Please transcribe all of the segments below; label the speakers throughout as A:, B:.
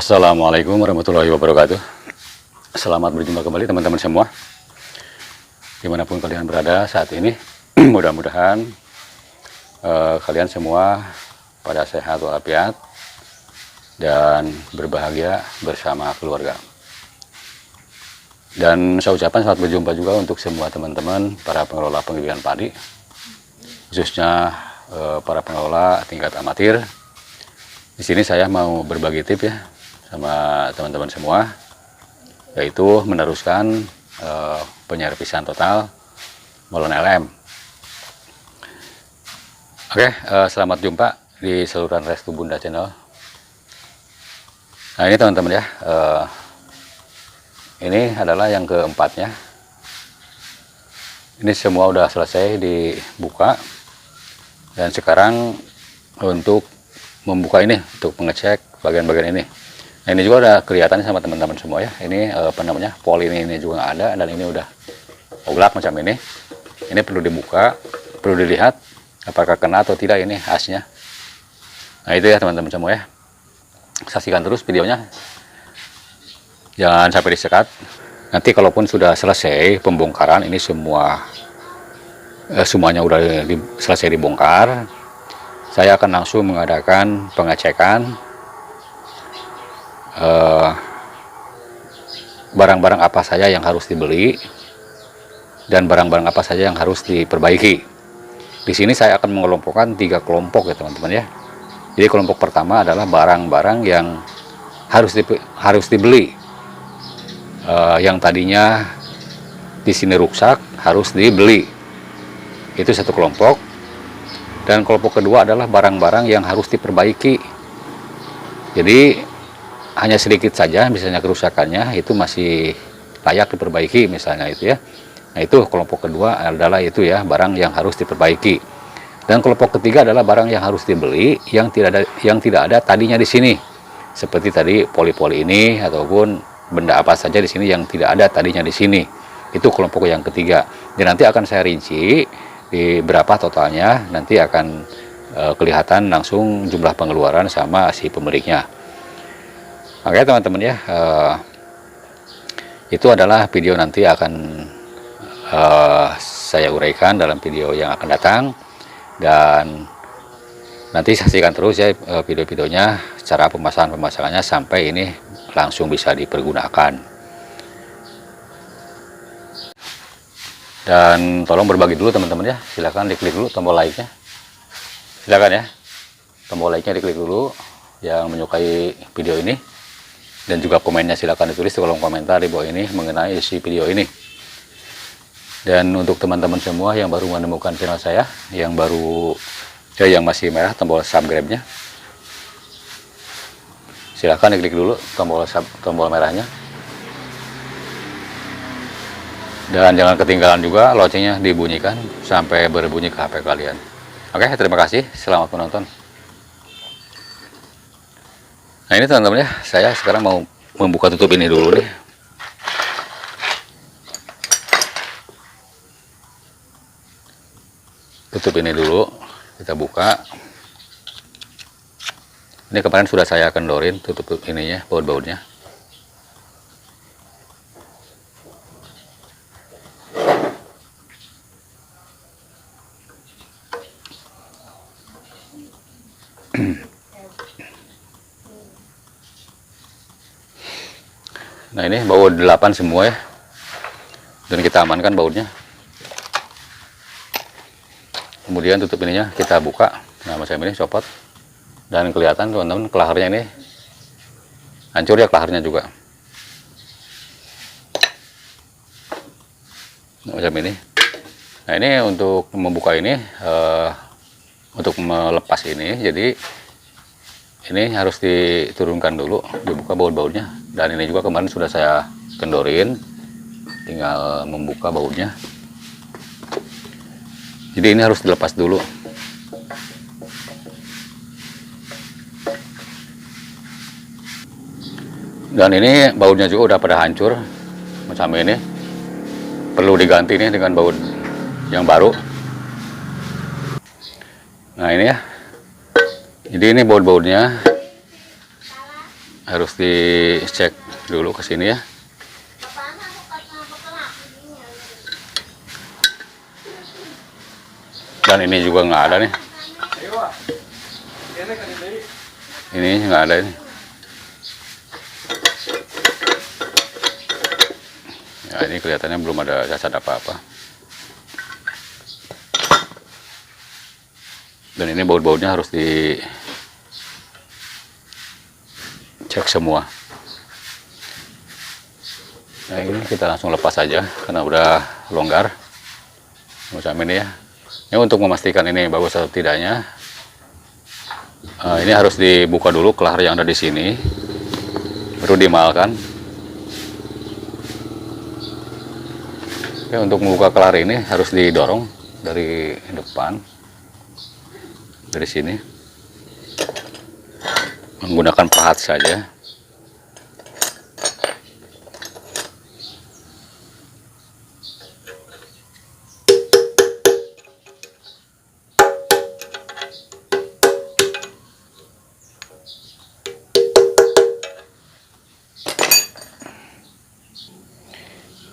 A: Assalamualaikum warahmatullahi wabarakatuh. Selamat berjumpa kembali teman-teman semua, dimanapun kalian berada saat ini. Mudah-mudahan kalian semua pada sehat walafiat dan berbahagia bersama keluarga. Dan saya ucapkan selamat berjumpa juga untuk semua teman-teman para pengelola penggilingan padi, khususnya para pengelola tingkat amatir. Di sini saya mau berbagi tips ya sama teman-teman semua, yaitu meneruskan penyerpisan total balon LM. Oke, selamat jumpa di saluran Restu Bunda Channel. Nah ini teman-teman ya, ini adalah yang keempatnya. Ini semua udah selesai dibuka, dan sekarang untuk membuka ini untuk mengecek bagian-bagian ini. Nah ini juga udah kelihatan sama teman-teman semua ya. Ini apa namanya, poli ini juga ada, dan ini udah oglak macam ini. Ini perlu dibuka, perlu dilihat apakah kena atau tidak ini asnya. Nah itu ya teman-teman semua ya. Saksikan terus videonya, jangan sampai disekat. Nanti kalaupun sudah selesai pembongkaran ini semuanya udah selesai dibongkar, saya akan langsung mengadakan pengecekan barang-barang apa saja yang harus dibeli dan barang-barang apa saja yang harus diperbaiki. Di sini saya akan mengelompokkan 3 kelompok ya teman-teman ya. Jadi kelompok pertama adalah barang-barang yang harus dibeli, yang tadinya di sini rusak harus dibeli. Itu satu kelompok. Dan kelompok kedua adalah barang-barang yang harus diperbaiki. Jadi hanya sedikit saja misalnya kerusakannya, itu masih layak diperbaiki misalnya itu ya. Nah itu kelompok kedua adalah itu ya, barang yang harus diperbaiki. Dan kelompok ketiga adalah barang yang harus dibeli yang tidak ada tadinya di sini. Seperti tadi poli-poli ini ataupun benda apa saja di sini yang tidak ada tadinya di sini. Itu kelompok yang ketiga. Dan nanti akan saya rinci di berapa totalnya, nanti akan kelihatan langsung jumlah pengeluaran sama si pemiliknya. Oke teman-teman ya, itu adalah video nanti akan saya uraikan dalam video yang akan datang, dan nanti saksikan terus ya video-videonya, cara pemasangannya sampai ini langsung bisa dipergunakan. Dan tolong berbagi dulu teman-teman ya, silahkan diklik dulu tombol like-nya, silahkan ya, tombol like-nya diklik dulu yang menyukai video ini, dan juga komennya silahkan ditulis di kolom komentar di bawah ini mengenai isi video ini. Dan untuk teman-teman semua yang baru menemukan channel saya, yang yang masih merah tombol subscribe-nya, silahkan diklik dulu tombol merahnya. Dan jangan ketinggalan juga loncengnya dibunyikan sampai berbunyi ke HP kalian. Oke, terima kasih. Selamat menonton. Nah ini teman-teman ya, saya sekarang mau membuka tutup ini dulu nih. Tutup ini dulu, kita buka. Ini kemarin sudah saya kendorin tutup ininya, baut-bautnya. Nah ini baut 8 semua ya, dan kita amankan bautnya. Kemudian tutup ininya kita buka. Nah macam ini copot, dan kelihatan teman-teman kelaharnya ini hancur ya, kelaharnya juga. Nah, macam ini. Nah ini untuk membuka ini, untuk melepas ini, jadi ini harus diturunkan dulu, dibuka baut-bautnya. Dan ini juga kemarin sudah saya kendorin, tinggal membuka bautnya. Jadi ini harus dilepas dulu. Dan ini bautnya juga udah pada hancur macam ini, perlu diganti nih dengan baut yang baru. Nah ini ya, jadi ini baut-bautnya harus dicek dulu ke sini ya. Dan ini juga nggak ada nih. Ini nggak ada ini. Ya ini kelihatannya belum ada cacat apa-apa. Dan ini baut-bautnya harus dicek semua. Nah ini kita langsung lepas saja karena udah longgar macam ini ya. Ini untuk memastikan ini bagus atau tidaknya, ini harus dibuka dulu kelahar yang ada di sini, baru dimalkan. Oke, untuk membuka kelahar ini harus didorong dari depan, dari sini, menggunakan pahat saja.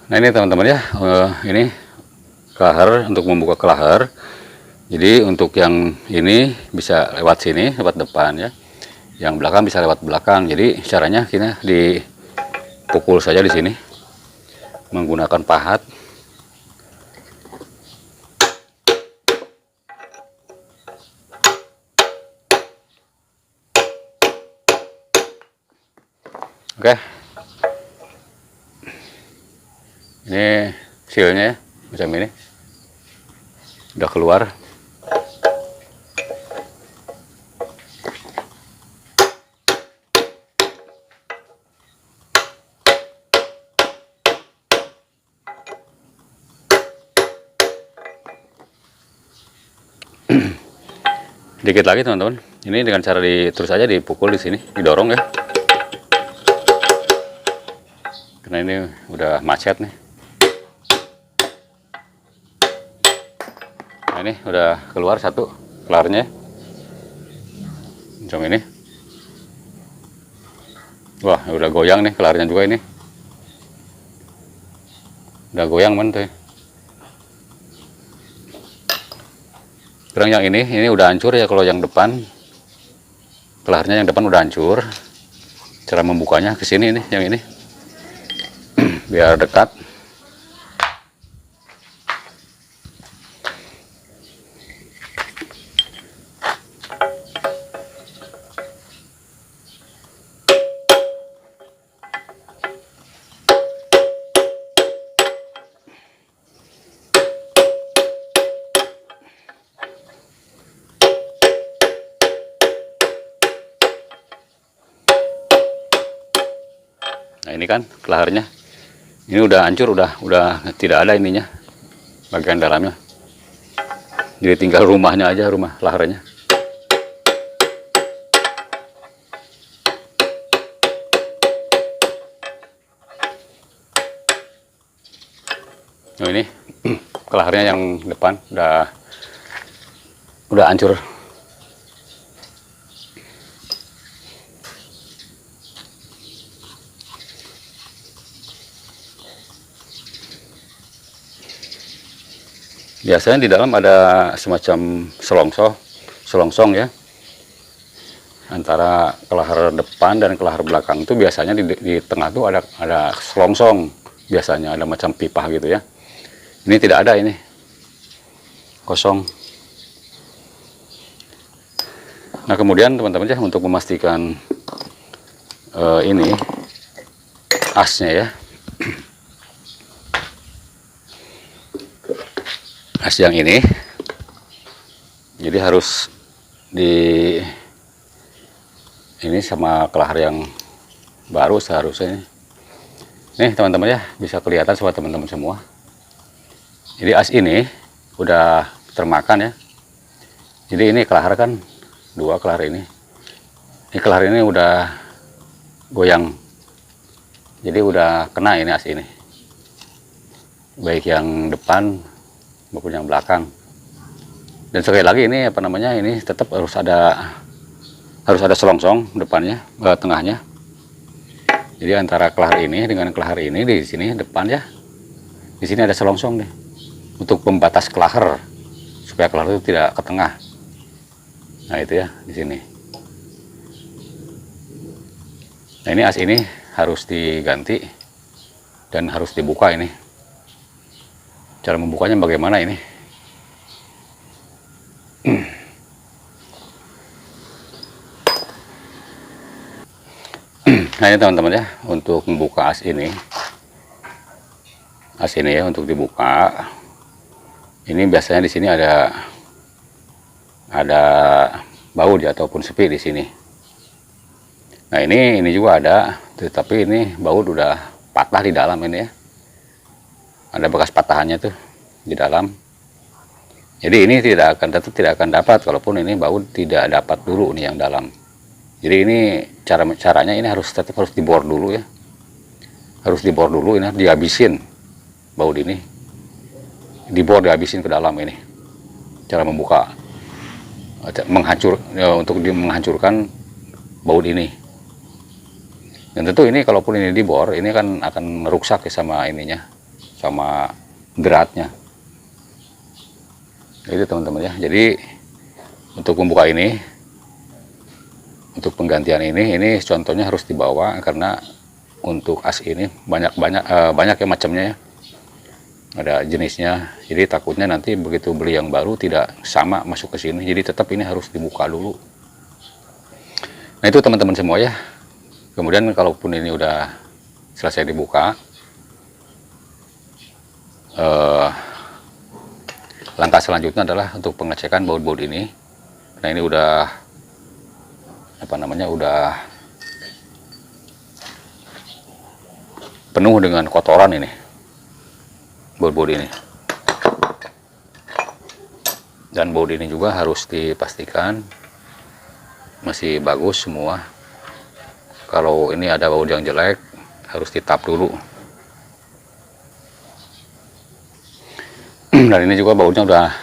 A: Nah ini teman-teman ya, ini kelahar untuk membuka kelahar. Jadi untuk yang ini bisa lewat sini, lewat depan ya. Yang belakang bisa lewat belakang. Jadi caranya kita dipukul saja di sini menggunakan pahat. Oke. Ini sealnya ya, macam ini udah keluar. Dikit lagi teman-teman, ini dengan cara terus aja dipukul di sini, didorong ya, karena ini udah macet nih. Nah ini udah keluar satu kelarnya macam ini. Wah udah goyang nih kelarnya juga, ini udah goyang mantul. Sekarang yang ini udah hancur ya. Kalau yang depan, kelarnya yang depan udah hancur. Cara membukanya ke sini nih, yang ini biar dekat. Nah ini kan kelaharnya, ini udah hancur, udah tidak ada ininya, bagian dalamnya. Jadi tinggal rumahnya aja, rumah laharnya. Nah ini kelaharnya yang depan udah hancur. Biasanya di dalam ada semacam selongsong ya, antara kelahar depan dan kelahar belakang. Itu biasanya di tengah tuh ada selongsong, biasanya ada macam pipa gitu ya. Ini tidak ada, ini kosong. Nah kemudian teman-teman ya, untuk memastikan ini asnya ya, as yang ini, jadi harus ini sama kelahar yang baru seharusnya. Nih teman-teman ya, bisa kelihatan sama teman-teman semua. Jadi as ini udah termakan ya. Jadi ini kelahar kan, dua kelahar ini. Ini kelahar ini udah goyang. Jadi udah kena ini as ini. Baik yang depan maupun yang belakang. Dan sekali lagi ini apa namanya, ini tetap harus ada selongsong depannya, tengahnya. Jadi antara kelahar ini dengan kelahar ini di sini depan ya, di sini ada selongsong nih untuk pembatas kelahar supaya kelahar itu tidak ke tengah. Nah itu ya di sini. Nah ini as ini harus diganti dan harus dibuka ini. Cara membukanya bagaimana ini? Nah ini teman-teman ya, untuk membuka as ini ya untuk dibuka. Ini biasanya di sini ada baut ya ataupun sepi di sini. Nah ini juga ada, tetapi ini baut udah patah di dalam ini ya. Ada bekas patahannya tuh di dalam. Jadi ini tidak akan dapat kalaupun ini baut tidak dapat dulu nih yang dalam. Jadi ini caranya ini tetap harus dibor dulu ya. Harus dibor dulu ini, dihabisin baut ini. Dibor, dihabisin ke dalam ini. Cara membuka untuk menghancurkan baut ini. Dan tentu ini kalaupun ini dibor, ini kan akan rusak ya sama ininya, sama dratnya. Itu teman-teman ya. Jadi untuk membuka ini, untuk penggantian ini contohnya harus dibawa karena untuk as ini banyak ya macamnya ya, ada jenisnya. Jadi takutnya nanti begitu beli yang baru tidak sama masuk ke sini. Jadi tetap ini harus dibuka dulu. Nah itu teman-teman semua ya. Kemudian kalaupun ini udah selesai dibuka, langkah selanjutnya adalah untuk pengecekan baut-baut ini. Nah ini udah udah penuh dengan kotoran ini baut-baut ini, dan baut ini juga harus dipastikan masih bagus semua. Kalau ini ada baut yang jelek harus ditap dulu. Dan ini juga bautnya udah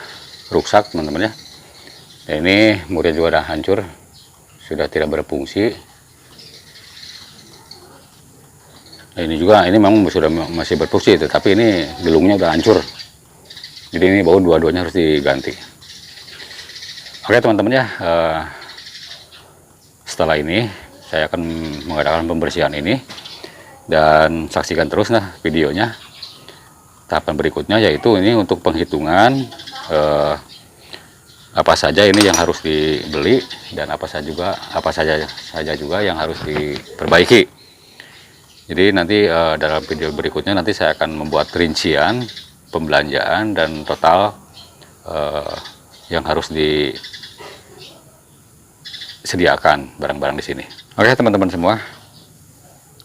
A: rusak teman-teman ya. Dan ini murnya juga udah hancur, sudah tidak berfungsi. Nah, ini memang masih berfungsi, tetapi ini gelungnya udah hancur. Jadi ini baut dua-duanya harus diganti. Oke teman-teman ya, setelah ini saya akan mengadakan pembersihan ini, dan saksikan terus nah videonya. Tahapan berikutnya yaitu ini untuk penghitungan apa saja ini yang harus dibeli dan apa saja juga yang harus diperbaiki. Jadi nanti dalam video berikutnya nanti saya akan membuat rincian pembelanjaan dan total yang harus disediakan barang-barang di sini. Oke teman-teman semua,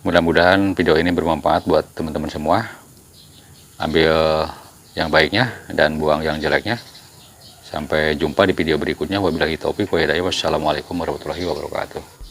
A: mudah-mudahan video ini bermanfaat buat teman-teman semua. Ambil yang baiknya dan buang yang jeleknya. Sampai jumpa di video berikutnya. Wabillahi taufiq wa hidayah. Wassalamualaikum warahmatullahi wabarakatuh.